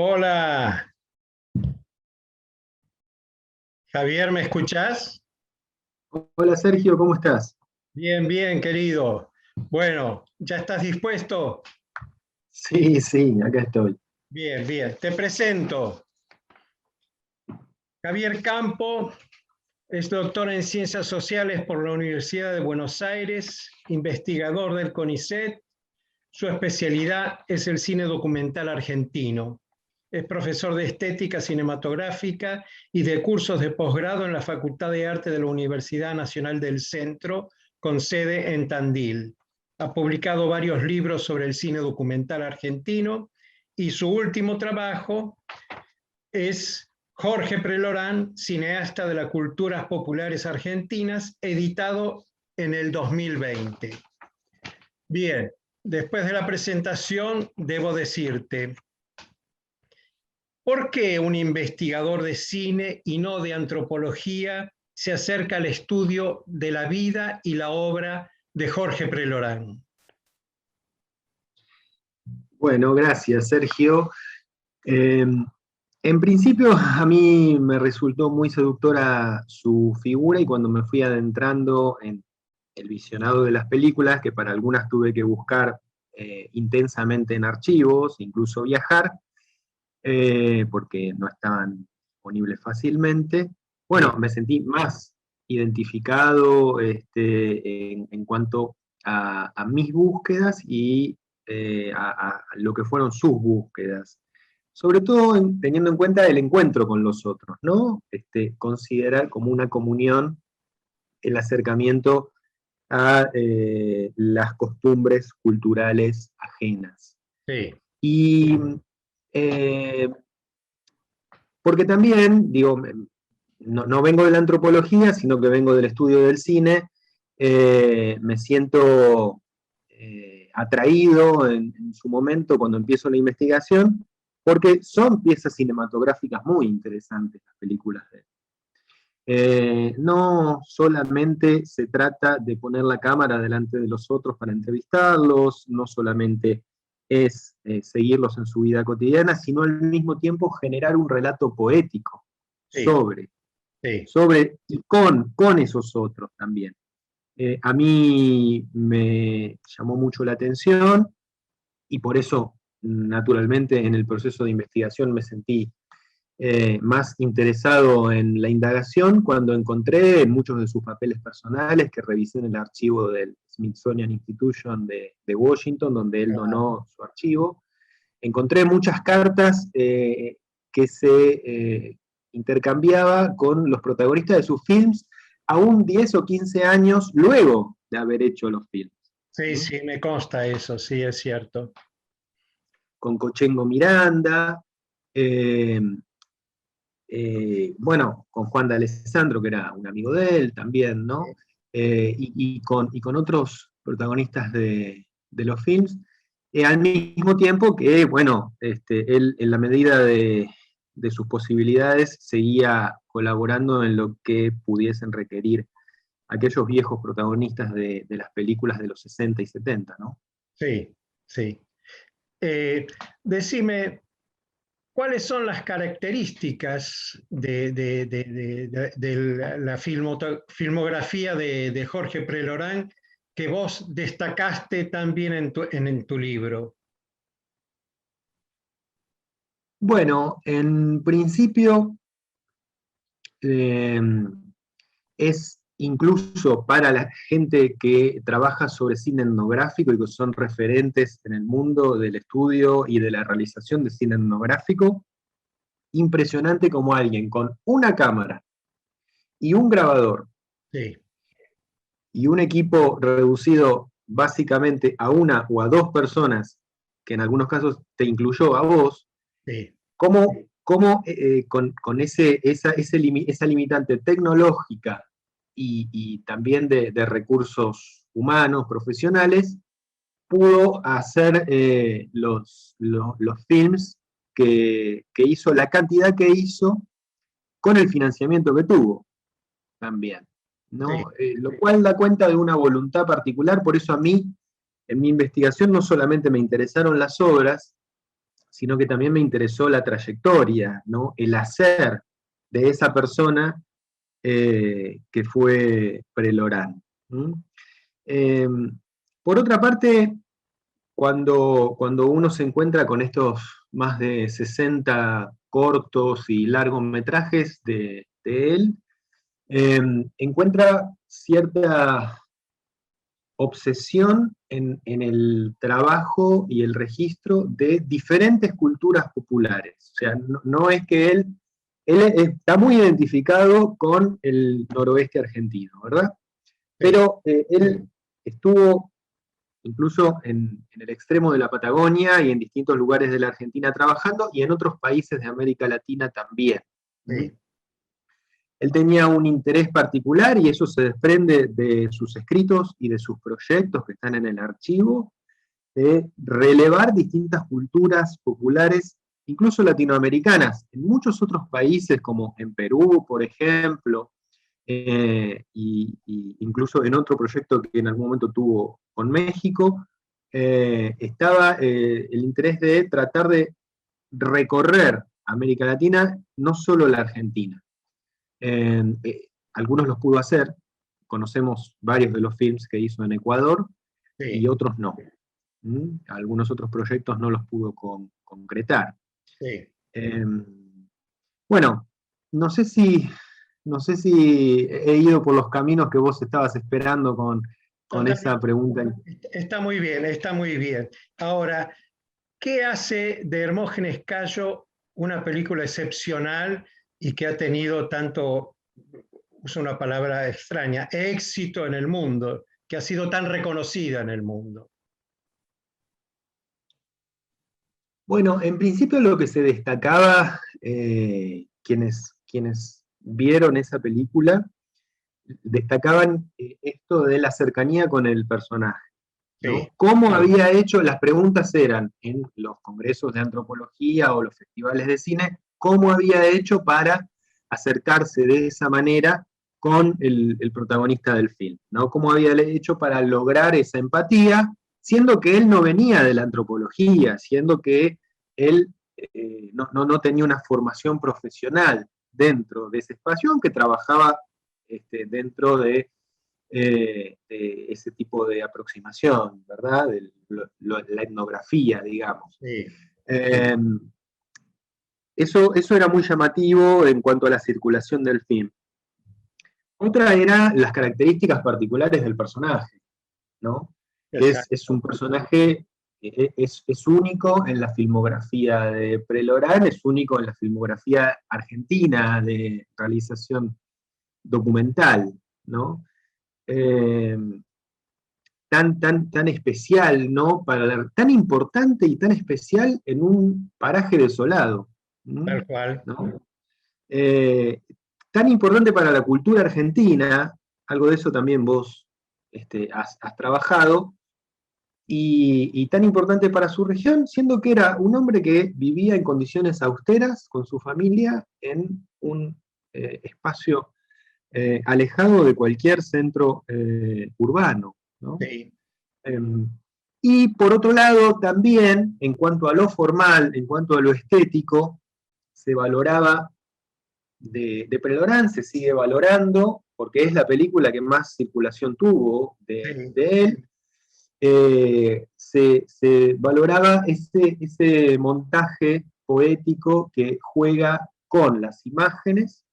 Hola, Javier, ¿me escuchás? Hola Sergio, ¿cómo estás? Bien, bien, querido. Bueno, ¿ya estás dispuesto? Sí, sí, acá estoy. Bien, bien. Te presento. Javier Campo es doctor en Ciencias Sociales por la Universidad de Buenos Aires, investigador del CONICET. Su especialidad es el cine documental argentino. Es profesor de estética cinematográfica y de cursos de posgrado en la Facultad de Arte de la Universidad Nacional del Centro, con sede en Tandil. Ha publicado varios libros sobre el cine documental argentino y su último trabajo es Jorge Prelorán, cineasta de las culturas populares argentinas, editado en el 2020. Bien, después de la presentación, debo decirte, ¿por qué un investigador de cine y no de antropología se acerca al estudio de la vida y la obra de Jorge Prelorán? Bueno, gracias Sergio. Eh, en principio a mí me resultó muy seductora su figura y cuando me fui adentrando en el visionado de las películas, que para algunas tuve que buscar intensamente en archivos, incluso viajar, porque no estaban disponibles fácilmente, Sí, bueno, me sentí más identificado en cuanto a mis búsquedas y a lo que fueron sus búsquedas. Sobre todo teniendo en cuenta el encuentro con los otros, ¿no? Considerar como una comunión el acercamiento a las costumbres culturales ajenas. sí, Y eh, porque también, digo, no vengo de la antropología, sino que vengo del estudio del cine, me siento atraído en su momento cuando empiezo la investigación, porque son piezas cinematográficas muy interesantes las películas de él. No solamente se trata de poner la cámara delante de los otros para entrevistarlos, no solamente es seguirlos en su vida cotidiana, sino al mismo tiempo generar un relato poético sí, sobre, sí. sobre y con esos otros también. A mí me llamó mucho la atención y por eso, naturalmente, en el proceso de investigación me sentí más interesado en la indagación cuando encontré muchos de sus papeles personales que revisé en el archivo del Smithsonian Institution de Washington, donde él donó su archivo. Encontré muchas cartas que se intercambiaba con los protagonistas de sus films, aún 10 o 15 años luego de haber hecho los films. Sí, ¿Mm? sí, me consta eso, sí, es cierto. Con Cochengo Miranda, eh, bueno, con Juan de Alessandro, que era un amigo de él también, ¿no? Y con otros protagonistas de los films, al mismo tiempo que, bueno, él en la medida de sus posibilidades seguía colaborando en lo que pudiesen requerir aquellos viejos protagonistas de las películas de los 60 y 70, ¿no? Sí, sí. Eh, Decime, ¿cuáles son las características de la filmografía de Jorge Prelorán que vos destacaste también en tu libro? Bueno, en principio, eh, es incluso para la gente que trabaja sobre cine etnográfico y que son referentes en el mundo del estudio y de la realización de cine etnográfico, impresionante como alguien con una cámara y un grabador Sí, y un equipo reducido básicamente a una o a dos personas, que en algunos casos te incluyó a vos, sí, con esa limitante tecnológica y también de recursos humanos, profesionales, pudo hacer los films que hizo, la cantidad que hizo, con el financiamiento que tuvo también, sí, ¿no? Lo cual da cuenta de una voluntad particular, por eso a mí, en mi investigación, no solamente me interesaron las obras, sino que también me interesó la trayectoria, ¿no? El hacer de esa persona que fue Prelorán. Eh, por otra parte, cuando uno se encuentra con estos más de 60 cortos y largometrajes de él, encuentra cierta obsesión en el trabajo y el registro de diferentes culturas populares. O sea, no es que él está muy identificado con el noroeste argentino, ¿verdad? Pero él estuvo incluso en el extremo de la Patagonia y en distintos lugares de la Argentina trabajando, y en otros países de América Latina también. Sí. Él tenía un interés particular, y eso se desprende de sus escritos y de sus proyectos que están en el archivo, de relevar distintas culturas populares, incluso latinoamericanas, en muchos otros países, como en Perú, por ejemplo, y incluso en otro proyecto que en algún momento tuvo con México, estaba el interés de tratar de recorrer América Latina, no solo la Argentina. Algunos los pudo hacer, conocemos varios de los films que hizo en Ecuador, y otros no. Algunos otros proyectos no los pudo concretar. Bueno, no sé si he ido por los caminos que vos estabas esperando con esa pregunta. Está muy bien, está muy bien. Ahora, ¿qué hace de Hermógenes Cayo una película excepcional y que ha tenido tanto, uso una palabra extraña, éxito en el mundo, que ha sido tan reconocida en el mundo? Bueno, en principio lo que se destacaba, quienes vieron esa película, destacaban esto de la cercanía con el personaje, ¿no? Sí. ¿Cómo había hecho? Las preguntas eran, en los congresos de antropología o los festivales de cine, ¿cómo había hecho para acercarse de esa manera con el protagonista del film, ¿no? ¿Cómo había hecho para lograr esa empatía, siendo que él no venía de la antropología, siendo que él no tenía una formación profesional dentro de ese espacio, aunque trabajaba dentro de ese tipo de aproximación, ¿verdad? La etnografía, digamos. Sí. Eso era muy llamativo en cuanto a la circulación del film. Otra era las características particulares del personaje, ¿no? Es un personaje, es único en la filmografía de Prelorán, es único en la filmografía argentina de realización documental, ¿no? Tan especial, ¿no? Tan importante y tan especial en un paraje desolado. Tal cual. ¿No? Tan importante para la cultura argentina, algo de eso también vos has trabajado, y tan importante para su región, siendo que era un hombre que vivía en condiciones austeras con su familia en un espacio alejado de cualquier centro urbano, ¿no? Sí. Y por otro lado, también, en cuanto a lo formal, en cuanto a lo estético, se valoraba de Prelorán, se sigue valorando, porque es la película que más circulación tuvo de él. Se valoraba ese montaje poético que juega con las imágenes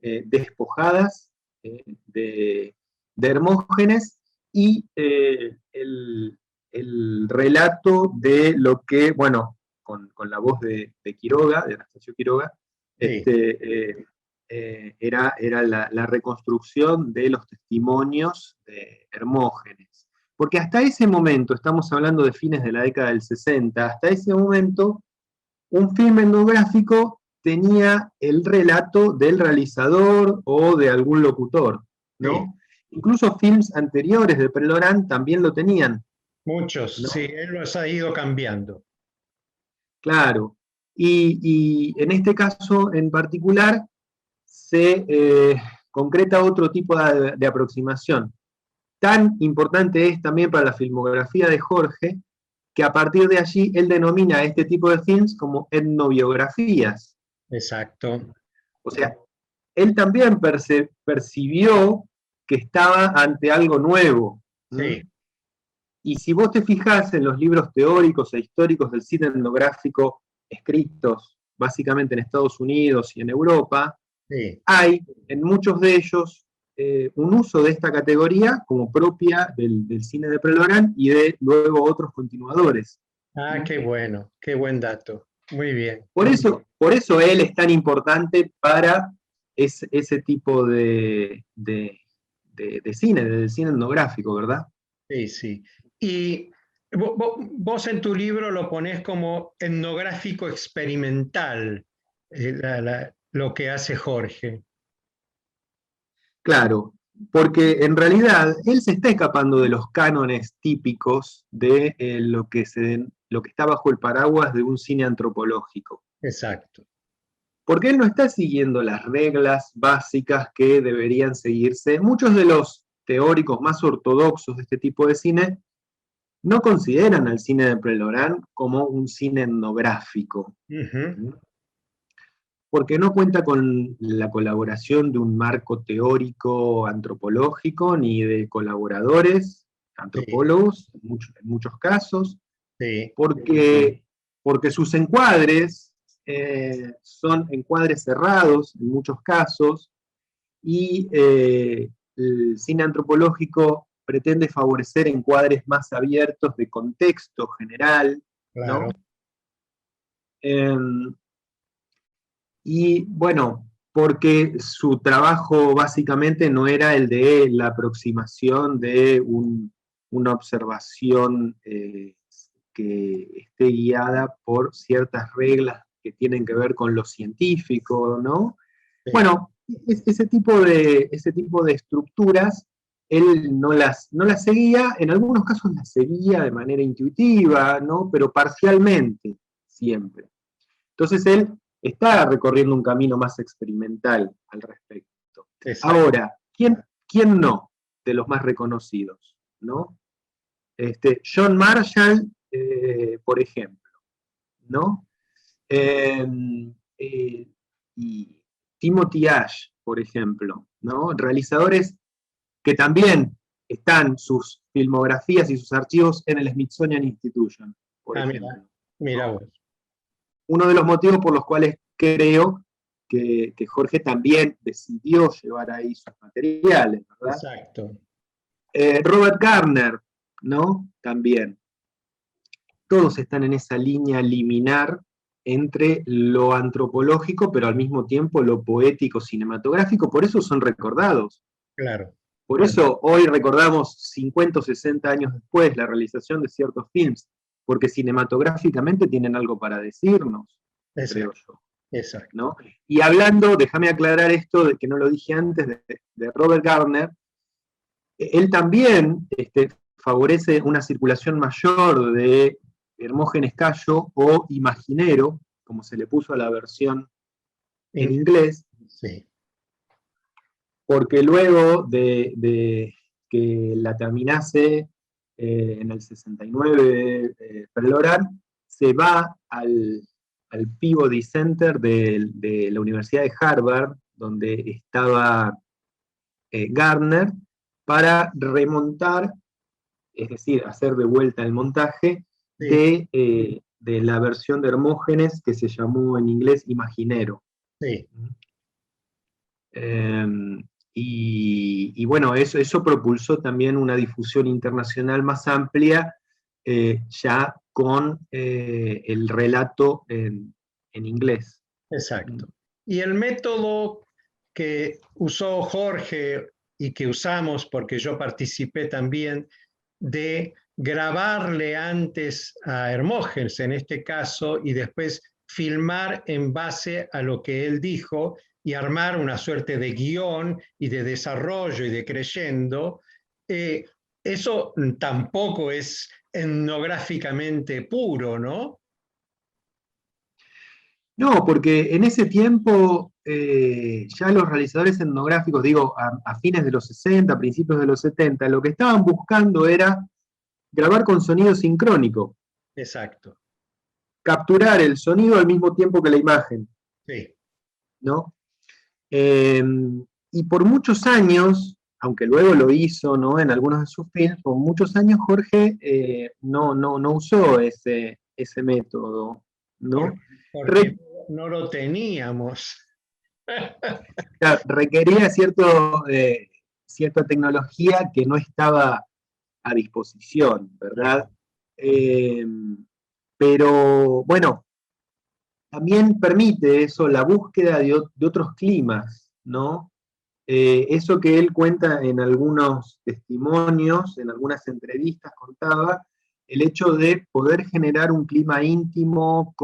despojadas de Hermógenes, y el relato de lo que, bueno, con la voz de Quiroga, de Anastasio Quiroga, Sí. era la reconstrucción de los testimonios de Hermógenes. Porque hasta ese momento, estamos hablando de fines de la década del 60, hasta ese momento, un film etnográfico tenía el relato del realizador o de algún locutor, ¿no? Sí. Incluso films anteriores de Prelorán también lo tenían. Muchos, ¿no? Sí, él los ha ido cambiando. Claro. Y en este caso en particular se concreta otro tipo de aproximación. Tan importante es también para la filmografía de Jorge, que a partir de allí él denomina a este tipo de films como etnobiografías. Exacto. O sea, él también percibió que estaba ante algo nuevo. Sí, Y si vos te fijás en los libros teóricos e históricos del cine etnográfico escritos básicamente en Estados Unidos y en Europa, sí. hay en muchos de ellos un uso de esta categoría como propia del cine de Prelorán y de luego otros continuadores. Ah, qué bueno, qué buen dato. Muy bien. Por eso él es tan importante para ese tipo de cine, del cine etnográfico, ¿verdad? Sí, sí. Y vos en tu libro lo ponés como etnográfico experimental, lo que hace Jorge. Claro, porque en realidad él se está escapando de los cánones típicos de lo que está bajo el paraguas de un cine antropológico. Exacto. Porque él no está siguiendo las reglas básicas que deberían seguirse. Muchos de los teóricos más ortodoxos de este tipo de cine no consideran al cine de Prelorán como un cine etnográfico, Ujú. porque no cuenta con la colaboración de un marco teórico antropológico ni de colaboradores Sí, antropólogos en muchos casos, sí, porque sus encuadres son encuadres cerrados en muchos casos, y el cine antropológico pretende favorecer encuadres más abiertos de contexto general, claro. ¿no? Eh, y bueno, porque su trabajo básicamente no era el de la aproximación de una observación que esté guiada por ciertas reglas que tienen que ver con lo científico, ¿no? Sí, Bueno, ese tipo de estructuras, él no las seguía, en algunos casos las seguía de manera intuitiva, ¿no? Pero parcialmente, siempre. Entonces él está recorriendo un camino más experimental al respecto. exacto. Ahora, ¿quién no de los más reconocidos? ¿No? John Marshall, por ejemplo, ¿no? Eh, eh, y Timothy Ash, por ejemplo, ¿no? Realizadores que también están sus filmografías y sus archivos en el Smithsonian Institution, por Ah, mira, ejemplo. mira ¿No? vos. Uno de los motivos por los cuales creo que Jorge también decidió llevar ahí sus materiales, ¿verdad? Exacto. Robert Garner, ¿no? También. Todos están en esa línea liminar entre lo antropológico, pero al mismo tiempo lo poético cinematográfico, por eso son recordados. Claro. Por eso hoy recordamos 50 o 60 años después la realización de ciertos films, porque cinematográficamente tienen algo para decirnos, creo Exacto. yo. Exacto. ¿No? Y hablando, déjame aclarar esto, de que no lo dije antes, de Robert Garner, él también favorece una circulación mayor de Hermógenes Cayo o Imaginero, como se le puso a la versión en inglés, Sí, porque luego de que la terminase en el 69 Prelorán, se va al Peabody Center de la Universidad de Harvard, donde estaba Gardner, para remontar, es decir, hacer de vuelta el montaje sí, de la versión de Hermógenes que se llamó en inglés Imaginero. sí. Eh, y bueno, eso propulsó también una difusión internacional más amplia, ya con el relato en inglés. Exacto. Y el método que usó Jorge y que usamos, porque yo participé también, de grabarle antes a Hermógenes, en este caso, y después filmar en base a lo que él dijo y armar una suerte de guión y de desarrollo y de creyendo, eso tampoco es etnográficamente puro, ¿no? No, porque en ese tiempo ya los realizadores etnográficos, digo, a fines de los 60, principios de los 70, lo que estaban buscando era grabar con sonido sincrónico. exacto. capturar el sonido al mismo tiempo que la imagen, Sí, ¿no? Eh, y por muchos años, aunque luego lo hizo, ¿no? En algunos de sus films, por muchos años Jorge no usó ese método, ¿no? porque no lo teníamos. Claro, requería cierta tecnología que no estaba a disposición, ¿verdad? Eh, pero bueno, también permite eso la búsqueda de otros climas, ¿no? Eso que él cuenta en algunos testimonios, en algunas entrevistas contaba, el hecho de poder generar un clima íntimo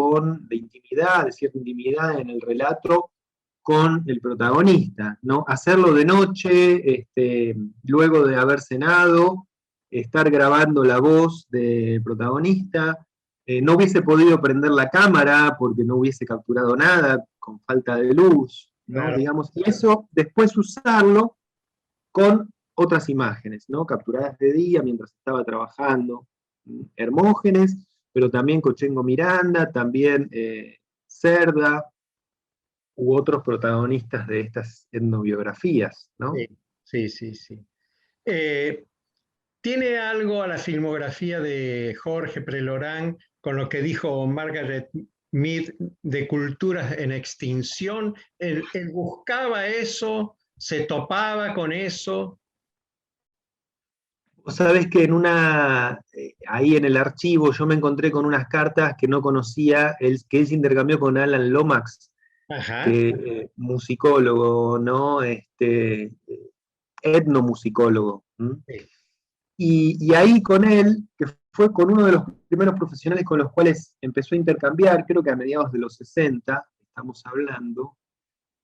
de intimidad, de cierta intimidad en el relato con el protagonista, ¿no? Hacerlo de noche, luego de haber cenado, estar grabando la voz del protagonista, no hubiese podido prender la cámara porque no hubiese capturado nada, con falta de luz, ¿no? Claro, Digamos, y eso después usarlo con otras imágenes, ¿no? Capturadas de día mientras estaba trabajando, Hermógenes, pero también Cochengo Miranda, también Cerda, u otros protagonistas de estas etnobiografías, ¿no? sí, sí, sí, sí. Eh, ¿Tiene algo a la filmografía de Jorge Prelorán con lo que dijo Margaret Mead de culturas en extinción? Él buscaba eso, se topaba con eso. Vos sabés que ahí en el archivo yo me encontré con unas cartas que no conocía, que él se intercambió con Alan Lomax, Ajá, que musicólogo, ¿no? Etnomusicólogo. ¿M? sí, Y ahí con él, que fue con uno de los primeros profesionales con los cuales empezó a intercambiar, creo que a mediados de los 60, estamos hablando,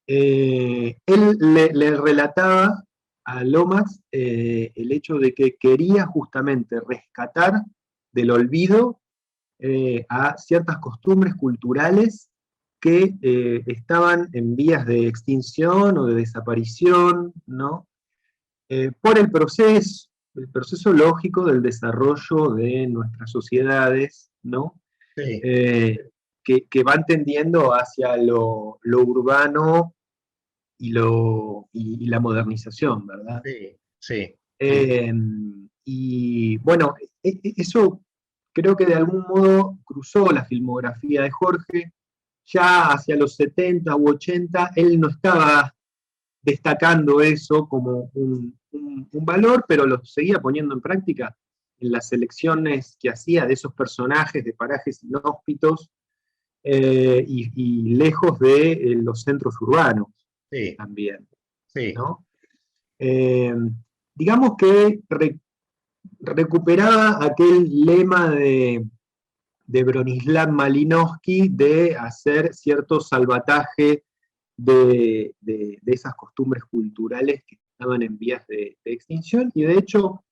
él le relataba a Lomax el hecho de que quería justamente rescatar del olvido a ciertas costumbres culturales que estaban en vías de extinción o de desaparición, ¿no? Por el proceso lógico del desarrollo de nuestras sociedades, ¿no? sí, Eh, que van tendiendo hacia lo urbano y la modernización, ¿verdad? sí, sí, sí, Eh, y bueno, eso creo que de algún modo cruzó la filmografía de Jorge. Ya hacia los 70 u 80, él no estaba destacando eso como un valor, pero lo seguía poniendo en práctica en las selecciones que hacía de esos personajes de parajes inhóspitos y lejos de los centros urbanos sí, también, sí. ¿no? Eh, digamos que recuperaba aquel lema de Bronislav Malinowski de hacer cierto salvataje de esas costumbres culturales que estaban en vías de extinción, y de hecho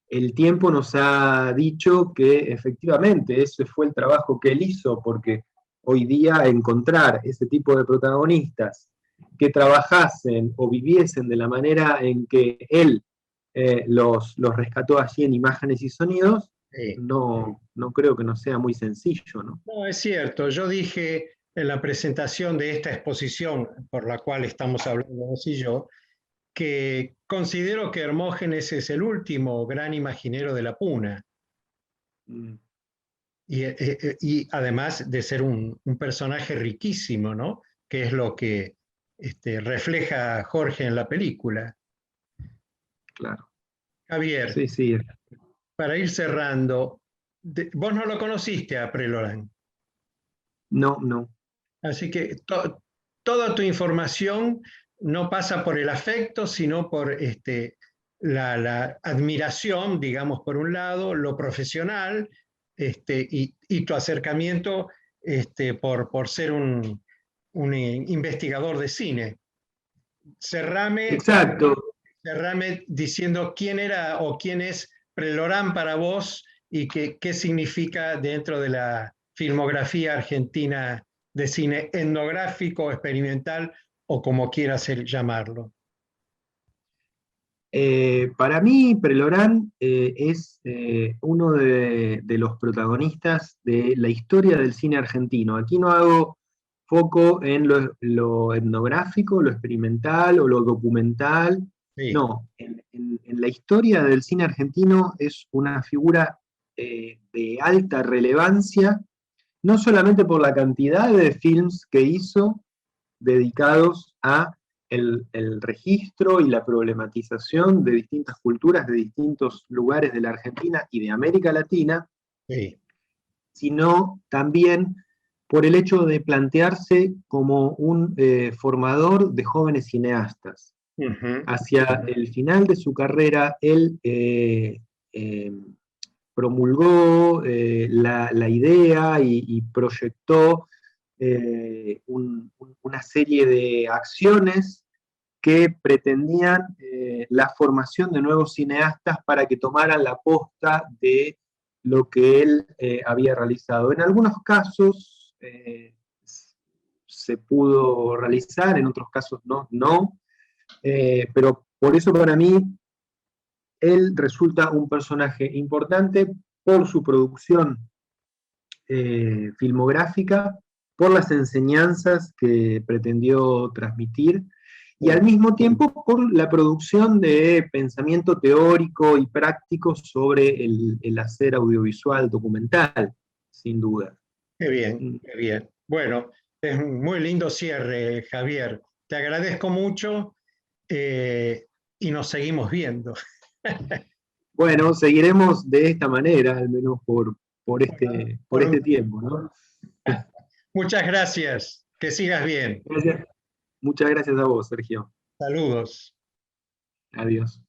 el tiempo nos ha dicho que efectivamente ese fue el trabajo que él hizo, porque hoy día encontrar ese tipo de protagonistas que trabajasen o viviesen de la manera en que él los rescató allí en imágenes y sonidos, Sí. no creo que no sea muy sencillo, ¿no? No, es cierto. Yo dije en la presentación de esta exposición por la cual estamos hablando vos y yo, que considero que Hermógenes es el último gran imaginero de la Puna. Mm, Y además de ser un personaje riquísimo, ¿no? Que es lo que refleja Jorge en la película. claro. Javier, Sí, sí. para ir cerrando, vos no lo conociste a Prelorán, No, no. así que toda tu información no pasa por el afecto, sino por la admiración, digamos, por un lado, lo profesional y tu acercamiento por ser un investigador de cine. Cerrame, Exacto. cerrame diciendo quién era o quién es Prelorán para vos y qué significa dentro de la filmografía argentina de cine etnográfico, experimental o como quieras llamarlo. Para mí, Prelorán es uno de los protagonistas de la historia del cine argentino. Aquí no hago foco en lo etnográfico, lo experimental o lo documental. Sí. No, en la historia del cine argentino es una figura de alta relevancia, no solamente por la cantidad de films que hizo dedicados a el registro y la problematización de distintas culturas de distintos lugares de la Argentina y de América Latina, Sí. sino también por el hecho de plantearse como un formador de jóvenes cineastas. Ujú. Hacia el final de su carrera, él promulgó la idea y proyectó una serie de acciones que pretendían la formación de nuevos cineastas para que tomaran la posta de lo que él había realizado. En algunos casos se pudo realizar, en otros casos no, pero por eso para mí él resulta un personaje importante por su producción filmográfica, por las enseñanzas que pretendió transmitir y al mismo tiempo por la producción de pensamiento teórico y práctico sobre el hacer audiovisual documental, sin duda. Qué bien, qué bien. Bueno, es un muy lindo cierre, Javier. Te agradezco mucho eh, y nos seguimos viendo. Bueno, seguiremos de esta manera, al menos por Por un este tiempo, ¿no? Muchas gracias. Que sigas bien. Gracias. Muchas gracias a vos, Sergio. Saludos. Adiós.